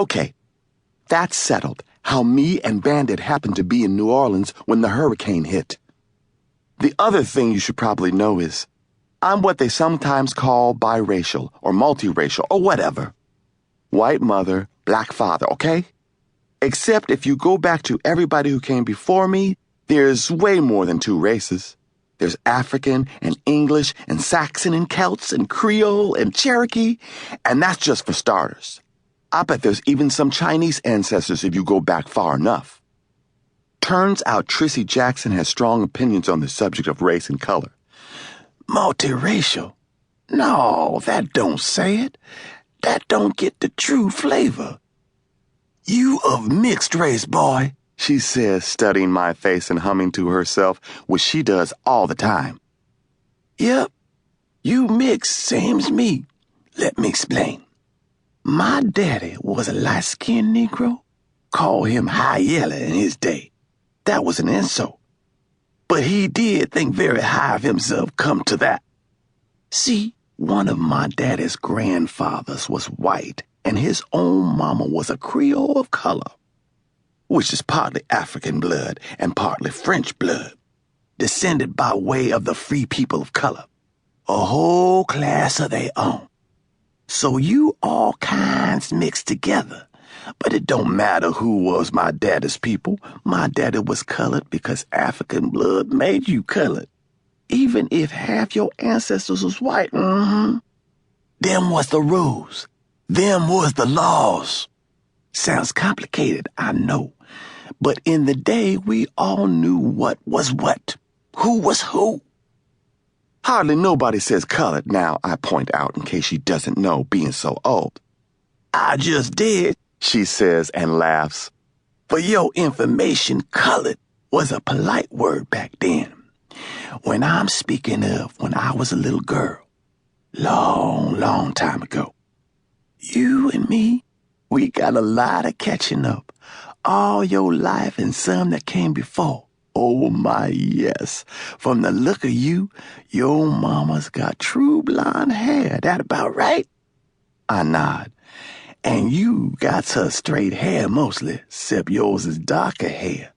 Okay, that's settled. How me and Bandit happened to be in New Orleans when the hurricane hit. The other thing you should probably know is I'm what they sometimes call biracial or multiracial or whatever. White mother, black father, okay? Except if you go back to everybody who came before me, there's way more than two races. There's African and English and Saxon and Celts and Creole and Cherokee, and that's just for starters. I bet there's even some Chinese ancestors if you go back far enough. Turns out Trissy Jackson has strong opinions on the subject of race and color. Multiracial? No, that don't say it. That don't get the true flavor. You of mixed race, boy, she says, studying my face and humming to herself, which she does all the time. Yep, you mixed, same's me. Let me explain. My daddy was a light-skinned Negro. Call him High Yeller in his day. That was an insult. But he did think very high of himself, come to that. See, one of my daddy's grandfathers was white, and his own mama was a Creole of color, which is partly African blood and partly French blood, descended by way of the free people of color, a whole class of their own. So you all kinds mixed together. But it don't matter who was my daddy's people. My daddy was colored because African blood made you colored. Even if half your ancestors was white, Them was the rules. Them was the laws. Sounds complicated, I know. But in the day, we all knew what was what. Who was who. Hardly nobody says colored now, I point out, in case she doesn't know, being so old. I just did, she says and laughs. For your information, colored was a polite word back then. When I'm speaking of when I was a little girl, long, long time ago. You and me, we got a lot of catching up. All your life and some that came before. Oh my, yes. From the look of you, your mama's got true blonde hair. That about right? I nod. And you got her straight hair mostly, except yours is darker hair.